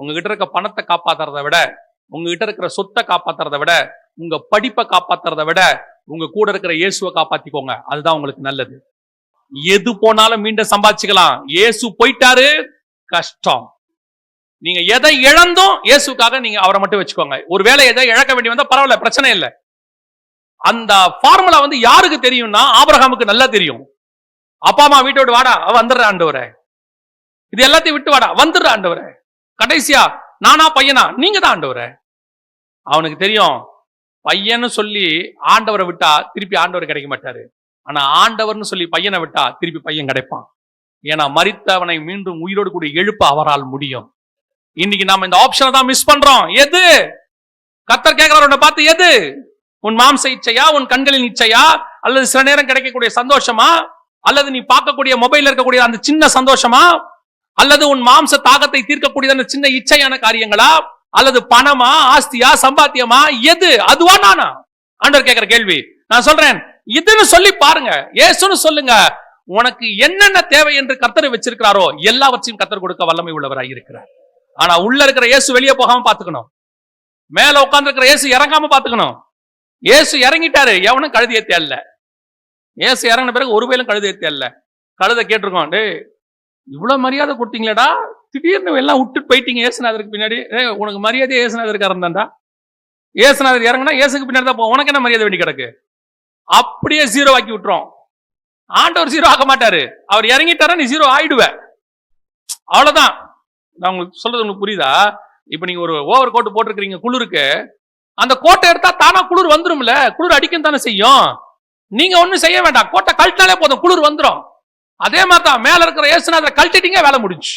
உங்ககிட்ட இருக்க பணத்தை காப்பாத்துறதை விட, உங்ககிட்ட இருக்கிற சொத்தை காப்பாத்துறதை விட, உங்க படிப்பை காப்பாத்துறதை விட உங்க கூட இருக்கிற இயேசுவை காப்பாத்திக்கோங்க. அதுதான் உங்களுக்கு நல்லது. எது போனாலும் மீண்டும் சம்பாதிச்சுக்கலாம். இயேசு போயிட்டாரு, கஷ்டம். நீங்க எதை இழந்தும் இயேசுக்காக நீங்க அவரை மட்டும் வச்சுக்கோங்க. ஒருவேளை எதை இழக்க வேண்டி வந்தா பரவாயில்ல, பிரச்சனை இல்லை. அந்த ஃபார்முலா யாருக்கு தெரியும்னா ஆபிரகாமுக்கு நல்லா தெரியும். அப்பா அம்மா வீட்டை விட்டு வாடா, வந்துடுற ஆண்டவரே, இது எல்லாத்தையும் விட்டு வாடா, வந்துடுற ஆண்டவரே, கடைசியா நானா பையனா, நீங்க தான் ஆண்டவரே. அவனுக்கு தெரியும் பையன்னு சொல்லி ஆண்டவரை விட்டா திருப்பி ஆண்டவர் கிடைக்க மாட்டாரு. ஆனா ஆண்டவர்னு சொல்லி பையனை விட்டா திருப்பி பையன் கிடைப்பான். ஏன்னா மரித்தவனை மீண்டும் உயிரோடு கூட எழுப்ப அவரால் முடியும். இன்னைக்கு நாம இந்த ஆப்ஷனை தான் மிஸ் பண்றோம். எது கர்த்தர் கேட்கிறவரை பார்த்து, எது உன் மாம்ச இச்சையா, உன் கண்களின் இச்சையா, அல்லது சில நேரம் கிடைக்கக்கூடிய சந்தோஷமா, அல்லது நீ பார்க்கக்கூடிய மொபைல் இருக்கக்கூடிய அந்த சின்ன சந்தோஷமா, அல்லது உன் மாம்ச தாகத்தை தீர்க்கக்கூடிய அந்த சின்ன இச்சையான காரியங்களா, அல்லது பணமா, ஆஸ்தியா, சம்பாத்தியமா, எது? அதுவா நானா? ஆண்டவர் கேட்கிற கேள்வி. நான் சொல்றேன், இதுன்னு சொல்லி பாருங்க, இயேசுன்னு சொல்லுங்க. உனக்கு என்னென்ன தேவை என்று கர்த்தர் வச்சிருக்கிறாரோ எல்லாவற்றையும் கர்த்தர் கொடுக்க வல்லமை உள்ளவராய் இருக்கிறார். ஆனா உள்ள இருக்கிற இயேசு வெளியே போகாம பாத்துக்கணும். மேல உட்கார்ந்து இருக்கிற இயேசு இறங்காம பாத்துக்கணும். இயேசு இறங்கிட்டாரு, எவனும் கழுதியை தேடல. இயேசு இறங்கின பிறகு ஒரு வேலும் கழுதியை தேடல. கழுதை கேட்டிருக்கோம், டே இவ்வளவு மரியாதை கொடுத்தீங்களேடா, திடீர்னு எல்லாம் விட்டுட்டு போயிட்டீங்க இயேசுநாதருக்கு பின்னாடி. உனக்கு மரியாதை இயேசுநாதருக்கு இருந்தாண்டா. இயேசுநாதர் இறங்கினா இயேசுக்கு பின்னாடி தான் போ, உனக்கு என்ன மரியாதை வேண்டி கிடக்கு? அப்படியே ஜீரோ ஆக்கி விட்டுறோம். ஆண்டவர் ஜீரோ ஆக்க மாட்டாரு. அவர் இறங்கிட்டாரா நீ ஜீரோ ஆயிடுவ, அவ்வளவுதான். நான் உங்களுக்கு சொல்றது உங்களுக்கு புரியுதா? இப்ப நீங்க ஒரு ஓவர் கோட் போட்டிருக்கீங்க குளிருக்கு, அந்த கோட்டை எடுத்தா தானா குளிர் வந்துரும்ல, குளிர் அடிக்கும் தானே செய்யும். நீங்க ஒண்ணும் செய்ய வேண்டாம், கோட்டை கழட்டினாலே போதும், குளிர் வந்துடும். அதே மாதிரி தான் மேல இருக்கிற இயேசுநாதரை கழட்டிட்டீங்க, வேலை முடிஞ்சு.